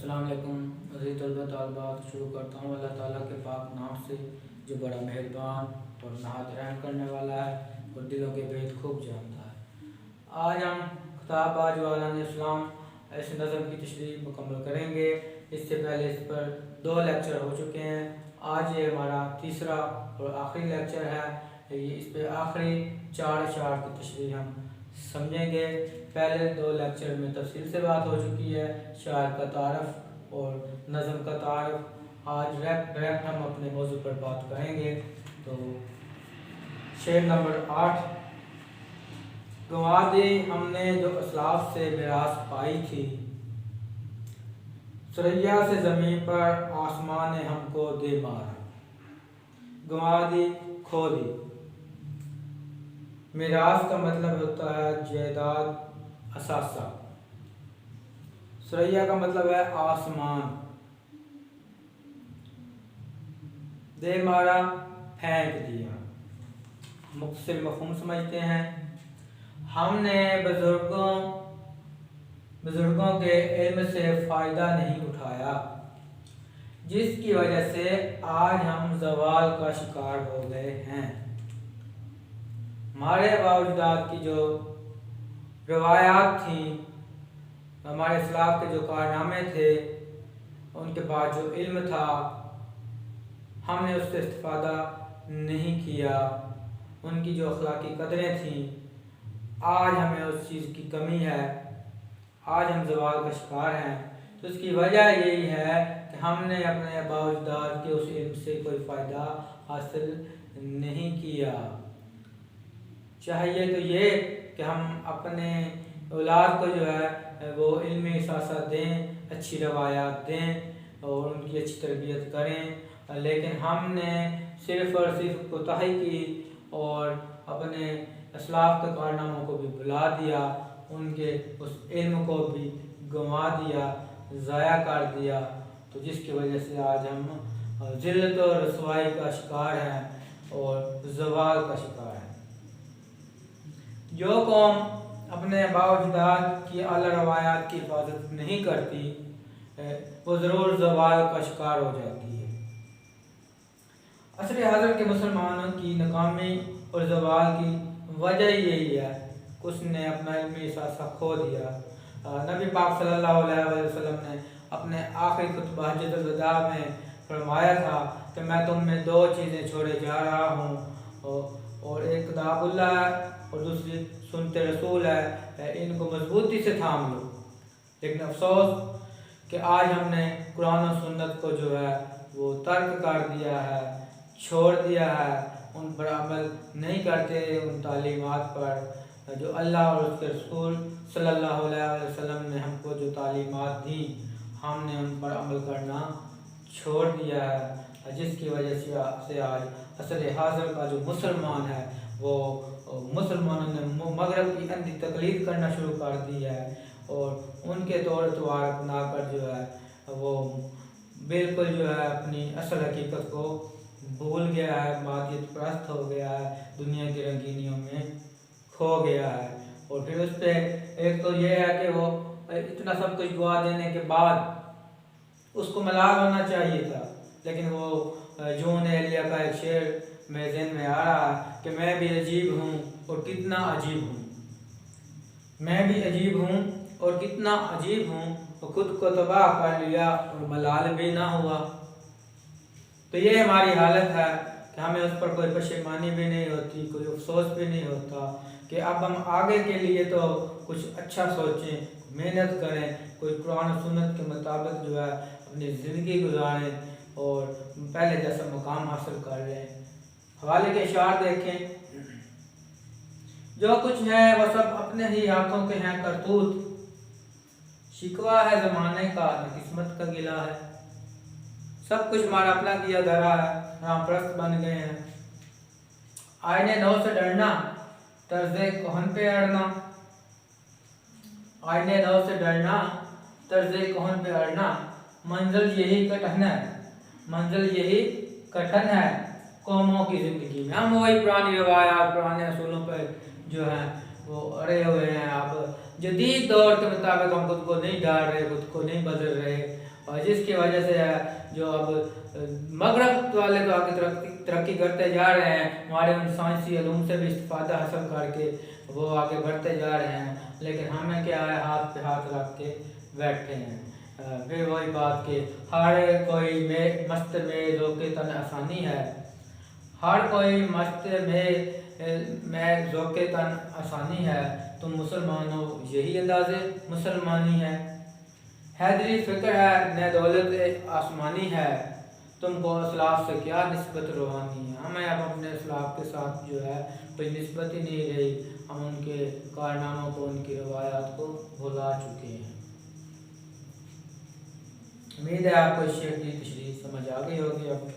अस्सलाम वालेकुम अज़ीज़ तलबा तालिबात। शुरू करता हूँ अल्लाह ताला के पाक नाम से जो बड़ा मेहरबान और नहायत रहम करने वाला है और दिलों के भेद खूब जानता है। आज हम किताब आज वालान इस्लाम ऐसे नज़म की तशरीह मुकम्मल करेंगे। इससे पहले इस पर 2 लेक्चर हो चुके हैं। आज ये हमारा तीसरा और आखिरी लेक्चर है। इस पर आखिरी 4 अशआर की तशरीह हम समझेंगे। पहले 2 लेक्चर में तफसील से बात हो चुकी है, शायर का तारफ़ और नज़म का तारफ़। आज डायरेक्ट हम अपने मौजू पर बात करेंगे। तो शेर नंबर 8। गंवा दी हमने जो असलाफ से मिरास पाई थी, सुरैया से ज़मीन पर आसमान ने हमको दे मारा। गंवा दी, खो दी। मिरास का मतलब होता है जायदाद, असासा। सुरैया का मतलब है आसमान। दे मारा, फेंक दिया। मुख्तसर मफ़हूम समझते हैं। हमने बुजुर्गों के इल्म से फ़ायदा नहीं उठाया, जिसकी वजह से आज हम ज़वाल का शिकार हो गए हैं। हमारे बावजदाद की जो रवायात थी, हमारे इस्लाफ के जो कारनामे थे, उनके बाद जो इल्म था, हमने उससे इस्तिफ़ादा नहीं किया। उनकी जो अखलाकी कदरें थीं, आज हमें उस चीज़ की कमी है। आज हम ज़वाल का शिकार हैं। तो उसकी वजह यही है कि हमने अपने बावजदाद के उस इल्म से कोई फ़ायदा हासिल नहीं किया। चाहिए तो ये कि हम अपने औलाद को जो है वो इल्मी असासा दें, अच्छी रवायात दें और उनकी अच्छी तरबियत करें। लेकिन हमने सिर्फ़ और सिर्फ कोताही की और अपने असलाफ के कारनामों को भी भुला दिया, उनके उस इल्म को भी गंवा दिया, ज़ाया कर दिया। तो जिसकी वजह से आज हम ज़िल्लत और रसवाई का शिकार हैं और ज़वाल का शिकार हैं। जो कौम अपने बावजदाद की आला रवायात की हिफाजत नहीं करती, वो ज़रूर ज़वाल का शिकार हो जाती है। असर हाज़िर के मुसलमानों की नाकामी और ज़वाल की वजह यही है कि उसने अपना इल्मी असासा खो दिया। नबी पाक सल्लल्लाहु अलैहि वसल्लम ने अपने आखिरी खुतबा हज्जतुल वदा में फरमाया था कि मैं तुम में 2 चीज़ें छोड़े जा रहा हूँ, और एक किताबुल्लाह है और दूसरी सुन्नते रसूल है। इनको मजबूती से थाम लो। लेकिन अफसोस कि आज हमने कुरान और सुन्नत को जो है वो तर्क कर दिया है, छोड़ दिया है, उन पर अमल नहीं करते। उन तालीमात पर जो अल्लाह और उसके रसूल सल्लल्लाहु अलैहि वसल्लम ने हमको जो तालीमात दी, हमने उन पर अमल करना छोड़ दिया है। जिसकी वजह से आज असर हाज़िर का जो मुसलमान है वो मुसलमानों ने मगरब की अंधी तकलीद करना शुरू कर दी है और उनके तौर तवार अपना कर जो है वो बिल्कुल जो है अपनी असल हकीकत को भूल गया है, मादियत परस्त हो गया है, दुनिया की रंगीनियों में खो गया है। और फिर उस पर एक तो ये है कि वो इतना सब कुछ दुआ देने के बाद उसको मलाल होना चाहिए था। लेकिन वो जून एलिया का एक शेर मेरे ज़हन में आ रहा है कि मैं भी अजीब हूँ और कितना अजीब हूँ। मैं भी अजीब हूँ और कितना अजीब हूँ, तो खुद को तबाह कर लिया और मलाल भी ना हुआ। तो ये हमारी हालत है कि हमें उस पर कोई पशेमानी भी नहीं होती, कोई अफसोस भी नहीं होता कि अब हम आगे के लिए तो कुछ अच्छा सोचें, मेहनत करें, कोई कुरान और सुन्नत के मुताबिक जो है अपनी ज़िंदगी गुजारें और पहले जैसा मुकाम हासिल कर लें। हवाले के इशार देखें। जो कुछ है वह सब अपने ही हाथों के हैं करतूत, शिकवा है ज़माने का न किस्मत का गिला है। सब कुछ हमारा अपना किया धरा है, राम परस्त बन गए हैं। आईने नौ से डरना, तर्ज़े कोहन पे अड़ना। आईने नौ से डरना, तर्ज़े कोहन पे अड़ना। मंजिल यही कठिन है, मंजिल यही कठिन है कौमों की ज़िंदगी में। हम वही पुरानी रवायात, पुराने असूलों पर जो है वो अड़े हुए हैं। अब जदीद दौर के मुताबिक हम खुद को नहीं डाल रहे, खुद को नहीं बदल रहे और जिसकी वजह से जो अब मगरब वाले तो आगे तरक्की करते जा रहे हैं, हमारे उन साइंसी इल्म से भी इस्तेफादा हासिल करके वो आगे बढ़ते जा रहे हैं, लेकिन हमें क्या है, हाथ पे हाथ रख के बैठे हैं। फिर वही बात कि हर कोई में मस्त में ज़ोक़े तन आसानी है, हर कोई मस्त में ज़ोक़े तन आसानी है, तुम मुसलमान हो यही अंदाज़े मुसलमानी है। हैदरी फ़िक्र है न दौलत आसमानी है, तुमको असलाफ से क्या निस्बत रूहानी है। हमें अब अपने असलाफ के साथ जो है कोई निस्बत ही नहीं रही, हम उनके कारनामों को, उनकी रवायात को भुला चुके हैं। उम्मीद है आपको इस शेर की तशरीह समझ आ गई होगी। अब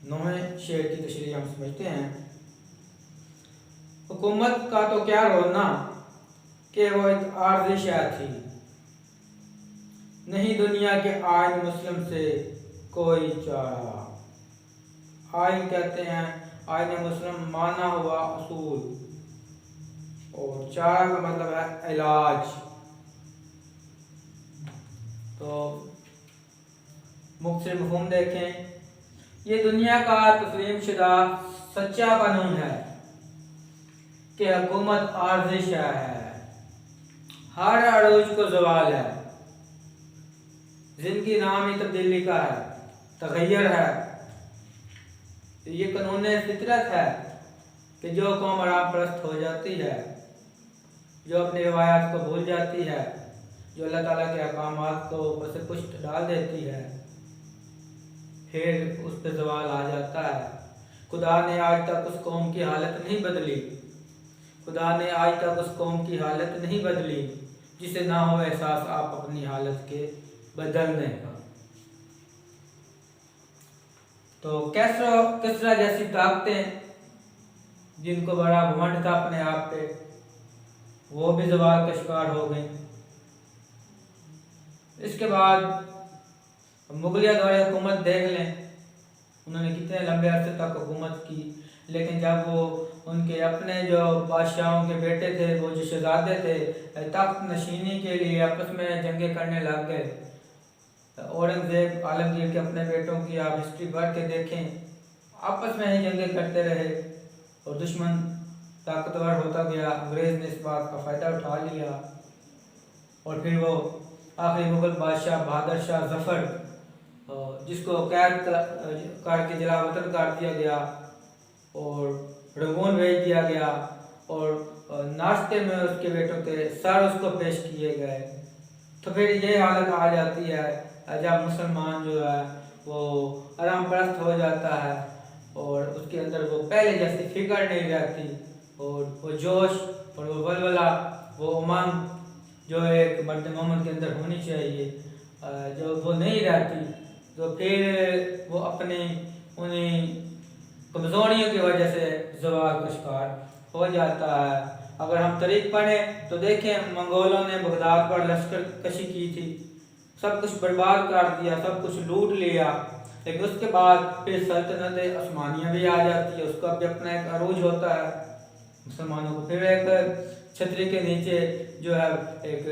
9वें शेर की तशरीह हम समझते हैं। हुकूमत का तो क्या रोना कि वो एक आर्ज़ी शय थी, नहीं दुनिया के आइन मुस्लिम से कोई चारा। आइन कहते हैं, आइन मुस्लिम माना हुआ असूल, और चारा का मतलब है इलाज। तो मुख्तलिफ मफ़हूम देखें। ये दुनिया का तस्लीम शुदा सच्चा कानून है कि हुकूमत आर्ज़ी शय है, हर अरूज को ज़वाल है, जिनकी नाम ही तब्दीली का है, तग़य्युर है। तो ये कानून फितरत है कि जो कौम आराम परस्त हो जाती है, जो अपनी रिवायात को भूल जाती है, जो अल्लाह ताला के अहकामात को ऊपर से पुष्ट डाल देती है, फिर उस पर ज़वाल आ जाता है। खुदा ने आज तक उस कौम की हालत नहीं बदली, खुदा ने आज तक उस कौम की हालत नहीं बदली जिसे ना हो एहसास आप अपनी हालत के बदलने का। तो किसरा जैसी ताकतें जिनको बड़ा घमंड था अपने आप पे, वो भी ज़वाल का शिकार हो गई। इसके बाद मुगलिया दौरे हुकूमत देख लें, उन्होंने कितने लंबे अरसे तक हुकूमत की, लेकिन जब वो उनके अपने जो बादशाहों के बेटे थे, वो जो शहजादे थे, तख्त नशीनी के लिए आपस में जंगें करने लग गए। औरंगज़ेब आलमगीर के अपने बेटों की आप हिस्ट्री पढ़ के देखें, आपस में ही जंगें करते रहे और दुश्मन ताकतवर होता गया। अंग्रेज़ ने इस बात का फ़ायदा उठा लिया और फिर वो आखिरी मुगल बादशाह बहादुर शाह ज़फ़र, जिसको कैद करके जलावतन कर दिया गया और रंगून भेज दिया गया, और नाश्ते में उसके बेटों के सर उसको पेश किए गए। तो फिर ये हालत आ जाती है जब मुसलमान जो है वो आराम परस्त हो जाता है और उसके अंदर वो पहले जैसी फिक्र नहीं रहती, और वो जोश और वो वलवला, वो उमंग जो एक मर्द मोमिन के अंदर होनी चाहिए, जो वो नहीं रहती। तो फिर वो अपने उन्हीं कमज़ोरियों की वजह से ज़वाल का शिकार हो जाता है। अगर हम तारीख़ पढ़ें तो देखें, मंगोलों ने बगदाद पर लश्कर कशी की थी, सब कुछ बर्बाद कर दिया, सब कुछ लूट लिया, लेकिन उसके बाद फिर सल्तनत उस्मानिया भी आ जाती है, उसका भी अपना एक अरूज होता है। मुसलमानों को फिर एक छतरी के नीचे जो है एक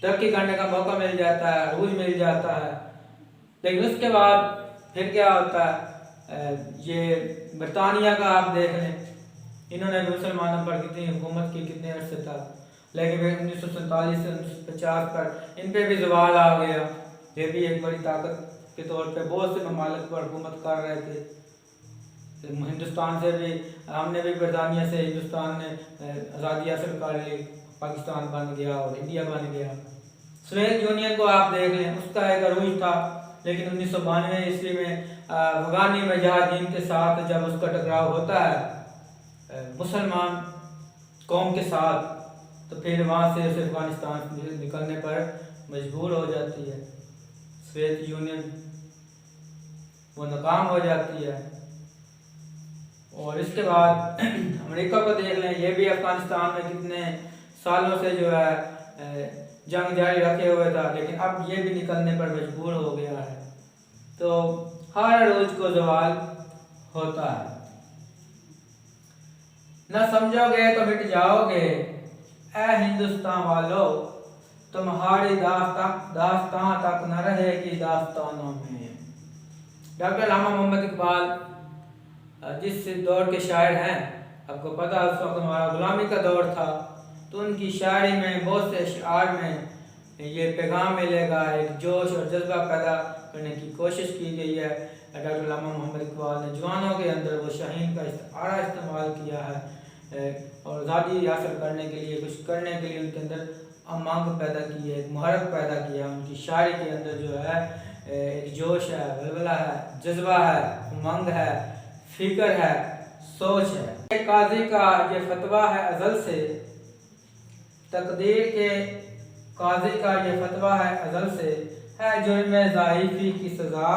तरक्की करने का मौका मिल जाता है, अरूज मिल जाता है। लेकिन उसके बाद फिर क्या होता है, ये बरतानिया का आप देख लें, इन्होंने मुसलमानों पर कितनी हुकूमत की, कितने अरसे तक, लेकिन फिर 1947 से 1950 पर इन पे भी ज़वाल आ गया। ये भी एक बड़ी ताकत के तौर पे बहुत से ममालिक पर हुकूमत कर रहे थे। हिंदुस्तान से भी, हमने भी बरतानिया से, हिंदुस्तान ने आज़ादी हासिल कर ली, पाकिस्तान बन गया और इंडिया बन गया। सोवियत यूनियन को आप देख लें, उसका एक अरूज था, लेकिन 1992 ईस्वी में अफगानी मुजाहिदीन के साथ जब उसका टकराव होता है मुसलमान कौम के साथ, तो फिर वहाँ से उसे अफगानिस्तान निकलने पर मजबूर हो जाती है। सोवियत यूनियन वो नाकाम हो जाती है। और इसके बाद अमेरिका को देख लें, ये भी अफगानिस्तान में कितने सालों से जो है जंग जारी रखे हुए था, लेकिन अब ये भी निकलने पर मजबूर हो गया है। तो हर रोज को ज़वाल होता है, न समझोगे तो मिट जाओगे, ए हिंदुस्तान वालों तुम्हारी दास्तां तक न रहेगी दास्तानों में। डॉक्टर अल्लामा मोहम्मद इकबाल जिस दौर के शायर हैं, आपको पता उस वक्त हमारा गुलामी का दौर था, तो उनकी शायरी में बहुत से अशआर में ये पैगाम मिलेगा, एक जोश और जज्बा पैदा करने की कोशिश की गई है। डॉक्टर अल्लामा मोहम्मद इकबाल ने जवानों के अंदर वो शाहीन का आरा इस्तेमाल किया है और आज़ादी हासिल करने के लिए, कुछ करने के लिए उनके अंदर उमंग पैदा की है, एक मुहरत पैदा किया। उनकी शायरी के अंदर जो है एक जोश है, वलवला है, जज्बा है, उमंग है, फिक्र है, सोच है। काजी का ये फतवा है अज़ल से, तकदीर के काजी का ये फतवा है अज़ल से, है जुर्म ज़ाइफ़ी की सज़ा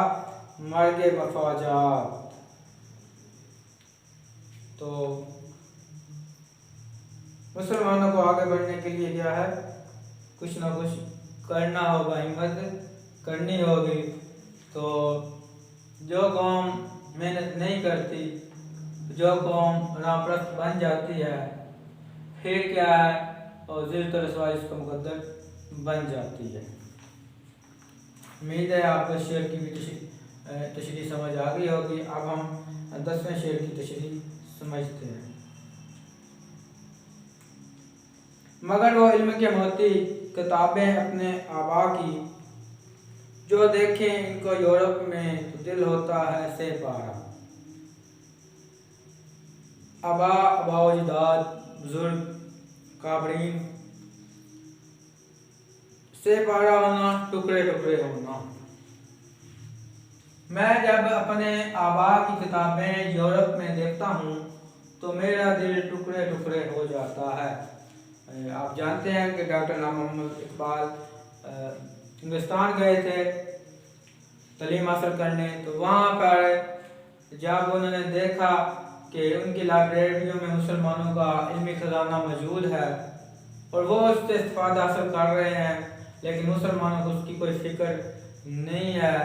मर्गे वफ़ाजात। तो मुसलमानों को आगे बढ़ने के लिए क्या है, कुछ ना कुछ करना होगा, हिम्मत करनी होगी। तो जो कौम मेहनत नहीं करती, जो कौम रामप्रस्त बन जाती है, फिर क्या है, और ज़िल्लत और रसवाई इसका मुकद्दर बन जाती है। उम्मीद है आपको शेर की भी तशरीह समझ आ गई होगी। अब हम 10वें शेर की तशरीह समझते हैं। मगर वो इल्म के मोती किताबें अपने आबा की, जो देखें इनको यूरोप में तो दिल होता है से पारा। आबा अबाउजदाद बुजुर्ग काबरीन से पारा होना, टुकड़े टुकड़े होना। मैं जब अपने आबा की किताबें यूरोप में देखता हूँ तो मेरा दिल टुकड़े टुकड़े हो जाता है। आप जानते हैं कि डॉक्टर अल्लामा मोहम्मद इकबाल हिंदुस्तान गए थे तालीम हासिल करने, तो वहाँ पर जब उन्होंने देखा कि उनकी लाइब्रेरियों में मुसलमानों का इल्मी खजाना मौजूद है और वो उससे इस्तेफादा हासिल कर रहे हैं, लेकिन मुसलमानों को उसकी कोई फिक्र नहीं है।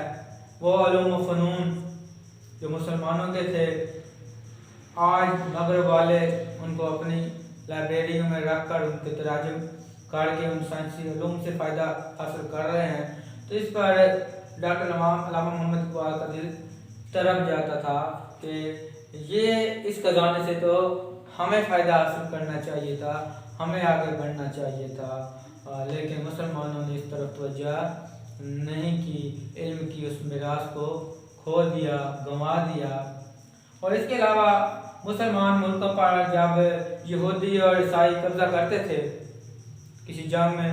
वो उलूम व फ़नून जो मुसलमानों के थे, आज मगरब वाले उनको अपनी लाइब्रेरियों में रख कर उनके तराजुम करके उन साइंसी उलूम से फ़ायदा हासिल कर रहे हैं। तो इस पर डॉक्टर अल्लामा मोहम्मद इकबाल का दिल तरफ जाता था कि ये इस खजाने से तो हमें फ़ायदा हासिल करना चाहिए था, हमें आगे बढ़ना चाहिए था, लेकिन मुसलमानों ने इस तरफ तवज्जो नहीं की, इल्म की उस मिरास को खो दिया, गंवा दिया। और इसके अलावा मुसलमान मुल्कों पर जब यहूदी और ईसाई कब्जा करते थे किसी जंग में,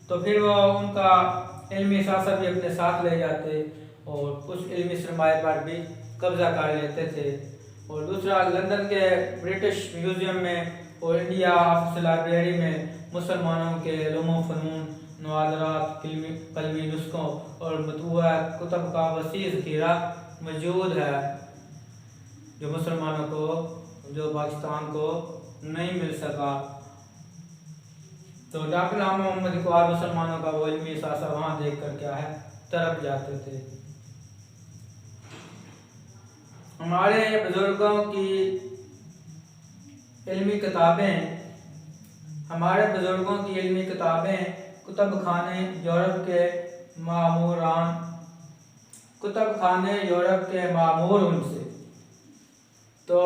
तो फिर वो उनका इल्मी सासा भी अपने साथ ले जाते और उस इल्मी सरमाए पर भी कब्जा कर लेते थे। और दूसरा, लंदन के ब्रिटिश म्यूज़ियम में और इंडिया ऑफिस लाइब्रेरी में मुसलमानों के उलूम व फ़नून, नवादरात, कलमी नुस्खों और मतबूआ कुतब का वसी ज़ख़ीरा मौजूद है, जो मुसलमानों को, जो पाकिस्तान को नहीं मिल सका। तो डॉक्टर अल्लामा मोहम्मद इकबाल मुसलमानों का वो इल्मी सासा वहाँ देख कर क्या है, तरफ जाते थे। हमारे बुजुर्गों की इल्मी किताबें, हमारे बुजुर्गों की इल्मी किताबें कुतब खाने यूरोप के मामूरान, कुतब खाने यूरोप के मामूर उनसे। तो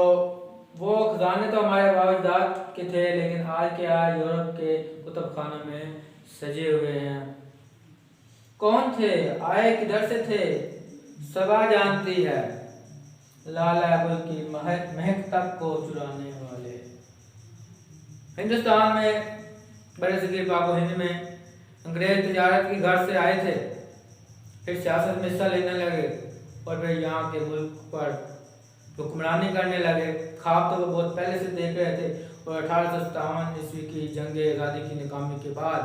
वो खजाने तो हमारे बाबा के थे, लेकिन आज के आज यूरोप के कुतब खानों में सजे हुए हैं। कौन थे, आए किधर से थे, सबा जानती है, लाला गुल की महक तक को चुराने वाले। हिंदुस्तान में बड़े सगीर पाक हिंद में अंग्रेज तिजारत की घर से आए थे, फिर सियासत में हिस्सा लेने लगे और फिर यहाँ के मुल्क पर हुक्मरानी करने लगे। ख्वाब तो वो बहुत पहले से देख रहे थे और 1857 ईस्वी की जंग आज़ादी की नाकामी के बाद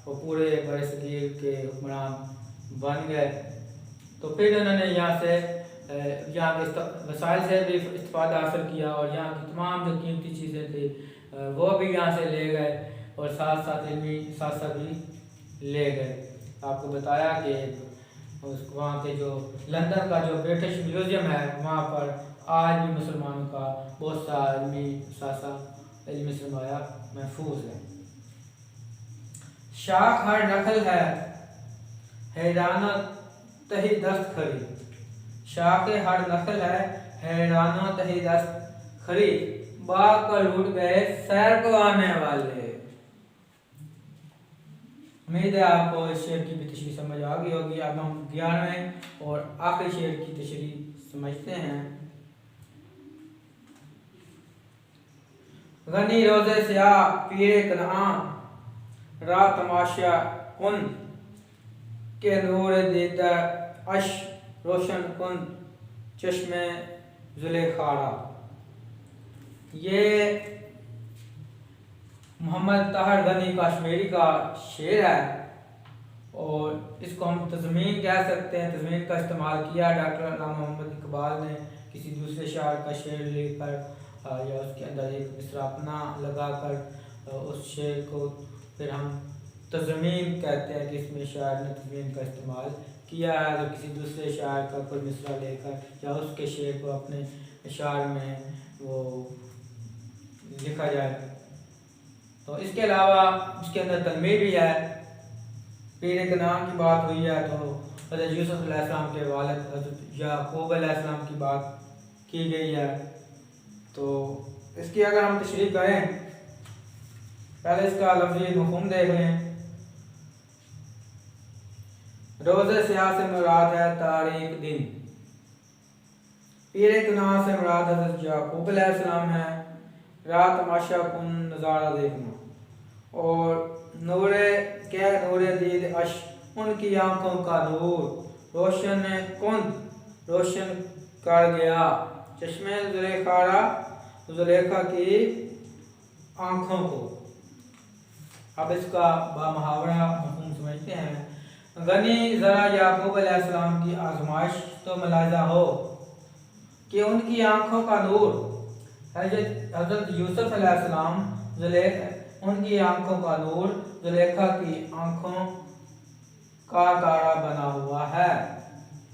वो पूरे बड़े सगीर के हुक्मरान बन गए। तो फिर उन्होंने यहाँ के वसाइल से भी इस्तेफादा हासिल किया और यहाँ की तमाम जो कीमती चीज़ें थी वो भी यहाँ से ले गए और साथ साथ इल्मी सासा भी ले गए। आपको बताया कि वहाँ के जो लंदन का जो ब्रिटिश म्यूज़ियम है, वहाँ पर आज भी मुसलमानों का बहुत सा इल्मी सासा, इल्मी सरमाया महफूज है। शाख हर नखल है हैराना तही दस्त खरी। शाख हर नखल है हैराना तही दस्त खरी। बाग का लूट गए सैर को आने वाले। उम्मीद है आपको इस शेर की भी तशरीह समझ आ गई होगी। अब हम 11वें और आखिरी शेर की तशरीह समझते हैं। गनी रोज़े स्याह पीरे कनान रा तमाशा कुन के नूर दीदा अश रोशन कुन चश्मे जुलेखारा। ये मोहम्मद ताहिर गनी कश्मीरी का शेर है और इसको हम तज़मीन कह सकते हैं। तज़मीन का इस्तेमाल किया डॉक्टर अल्लामा मोहम्मद इकबाल ने किसी दूसरे शायर का शेर लेकर या उसके अंदर एक मिसरा अपना लगाकर उस शेर को फिर हम तज़मीन कहते हैं कि इसमें शायर ने तज़मीन का इस्तेमाल किया है। अगर किसी दूसरे शायर का कोई मिसरा लेकर या उसके शेर को अपने शायर में वो लिखा जाए। तो इसके अलावा इसके अंदर तनवीर भी है। पीर के नाम की बात हुई है तो हज़रत यूसुफ अलैहिस्सलाम के वालिद हज़रत याकूब अलैहिस्सलाम की बात की गई है। तो इसकी अगर हम तशरीह करें, पहले इसका लफ्ज़ी मफ़हूम देख लें। रोज़े स्याह से मुराद है तारीख दिन। पीरे गुनाह से मुराद हज़रत याकूब अलैहिस्सलाम है। रात तमाशा कुन नज़ारा देखना और नूरे क्या नूरे दीद अश उनकी आंखों का नूर रोशन कुन रोशन कर गया चश्मे जुलेखारा जुलेखा की आंखों को। अब इसका बामुहावरा मफ़हूम समझते हैं। गनी ज़रा याकूब अलैहिस्सलाम की आजमाइश तो मुलाहिज़ा हो कि उनकी आंखों का नूर हज़रत यूसुफ अलैहिस्सलाम उनकी आंखों का नूर जुलेखा की आंखों का तारा बना हुआ है।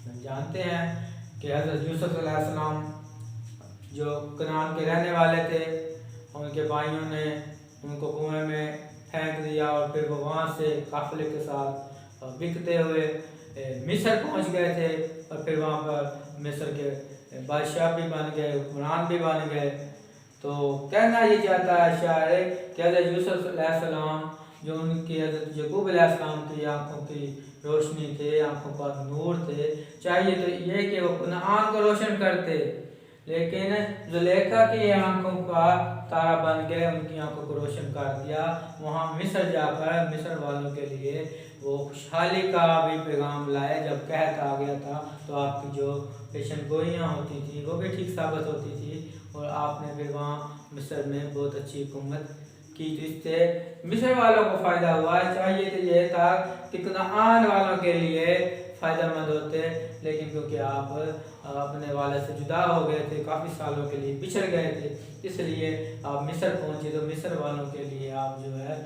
हम जानते हैं कि हज़रत यूसुफ अलैहिस्सलाम जो कनान के रहने वाले थे, उनके भाइयों ने उनको कुएं में फेंक दिया और फिर वो वहाँ से काफ़िले के साथ बिकते हुए मिस्र पहुँच गए थे और फिर वहाँ पर मिस्र के बादशाह भी बन गए, हुक्मरान भी बन गए। तो कहना ये चाहता है शायर कि हज़रत यूसुफ अलैहिस्सलाम जो उनकी हज़रत याकूब अलैहिस्सलाम की आंखों की रोशनी थे, आंखों का नूर थे, चाहिए तो ये कि वो कनान को रोशन करते, लेकिन जुलेखा की आंखों का तारा बन गए, उनकी आंखों को रोशन कर दिया। वहाँ मिस्र जाकर मिस्र वालों के लिए वो खुशहाली का भी पैगाम लाए। जब कहत आ गया था तो आपकी जो पेशन गोइयाँ होती थी वो भी ठीक साबित होती थी और आपने फिर वहाँ मिस्र में बहुत अच्छी हुकूमत की, तो इससे मिस्र वालों को फ़ायदा हुआ। चाहिए तो ये था कि कनान वालों के लिए फ़ायदेमंद होते, लेकिन क्योंकि आप अपने वाले से जुदा हो गए थे, काफ़ी सालों के लिए बिछड़ गए थे, इसलिए आप मिस्र पहुँचे। तो मिस्र वालों के लिए आप जो है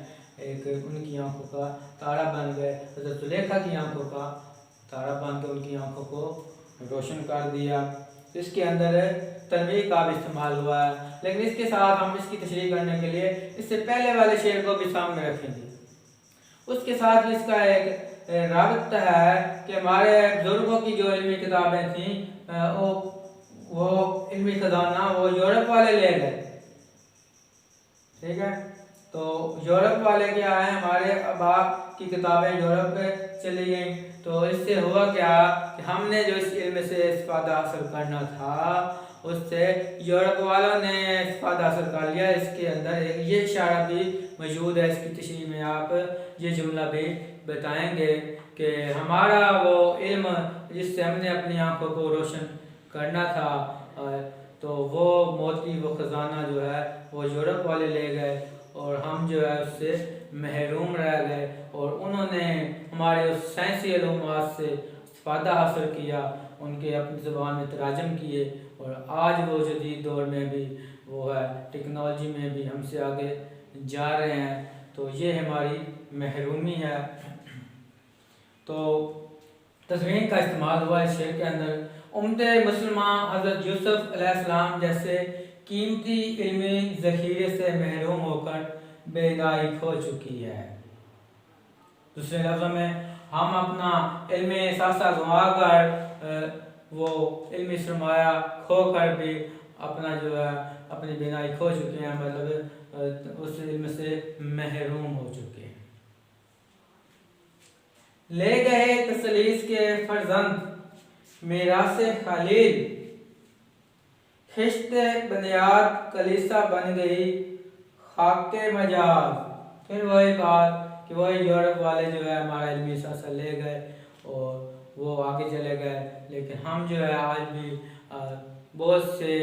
एक उनकी आंखों का तारा बन गए, हज़रत जुलेखा की आंखों का तारा बन के उनकी आंखों को रोशन कर दिया। तो इसके अंदर तनवीर का भी इस्तेमाल हुआ है, लेकिन इसके साथ हम इसकी तशरीह करने के लिए इससे पहले वाले शेर को भी सामने रखेंगे। उसके साथ इसका एक राबत है कि हमारे बुजुर्गों की जो इल्मी किताबें थीं वो इल्मी खजाना वो यूरोप वाले ले गए। ठीक है, तो यूरोप वाले क्या है, हमारे बाप की किताबें यूरोप चली गई। तो इससे हुआ क्या कि हमने जो इस इल्म से इस्तेफादा हासिल करना था उससे यूरोप वालों ने इस्तेफादा हासिल कर लिया। इसके अंदर ये इशारा भी मौजूद है, इसकी तशरीह में आप ये जुमला भी बताएंगे कि हमारा वो इल्म जिससे हमने अपनी आंखों को रोशन करना था, तो वो मोती वो ख़जाना जो है वो यूरोप वाले ले गए और हम जो है उससे महरूम रह गए और उन्होंने हमारे उस साइंसी इल्मात से इस्तेफादा हासिल किया, उनके अपनी ज़बान में तराजम किए और आज वो जदीद दौर में भी वो है टेक्नोलॉजी में भी हमसे आगे जा रहे हैं। तो ये हमारी महरूमी है। तो तस्वीर का इस्तेमाल हुआ है शेर के अंदर। उम्दे मुसलमान हज़रत यूसुफ अलैहिस्सलाम जैसे कीमती इल्मी ज़ख़ीरे से महरूम होकर बेदाई खो चुकी है। दूसरे लफ्ज़ों में हम अपना इल्मी सासा गंवा कर वो इल्मी सरमाया खो कर भी अपना जो है अपनी बिनाई खो चुके हैं, मतलब उस इल्म से महरूम हो चुके हैं। ले गए तसलीस के फर्जंद मीरासे खलील, खिश्ते बुनियाद कलीसा बन गई खाके मजाज। फिर वही बात कि वही यूरोप वाले जो है हमारा इल्मी सासा ले गए और वो आगे चले गए, लेकिन हम जो है आज भी बहुत से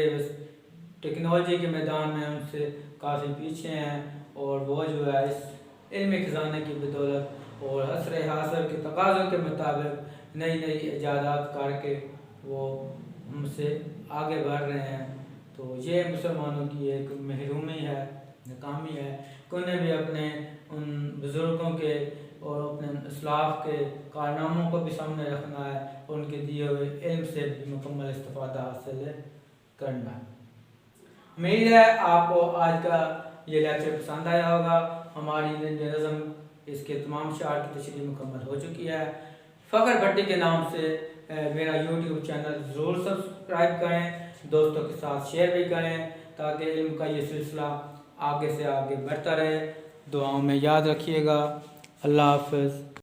टेक्नोलॉजी के मैदान में उनसे काफ़ी पीछे हैं, और वो जो है इस इल्मी खजाने की बदौलत और असर हासिल के तकाज़ों के मुताबिक नई नई इजादात करके वो हमसे आगे बढ़ रहे हैं। तो ये मुसलमानों की एक महरूमी है, नाकामी है कि उन्हें भी अपने उन बुज़ुर्गों के और अपने असलाफ के कारनामों को भी सामने रखना है और उनके दिए हुए इल्म से भी मुकम्मल इस्तिफ़ादा हासिल करना है। उम्मीद है आपको आज का ये लेक्चर पसंद आया होगा। हमारी नज़म इसके तमाम शार की तशरीह मुकम्मल हो चुकी है। फ़खर भट्टी के नाम से मेरा यूट्यूब चैनल ज़रूर सब्सक्राइब करें, दोस्तों के साथ शेयर भी करें ताकि इल्म का ये सिलसिला आगे से आगे बढ़ता रहे। दुआओं में याद रखिएगा। अल्लाह हाफ़िज़।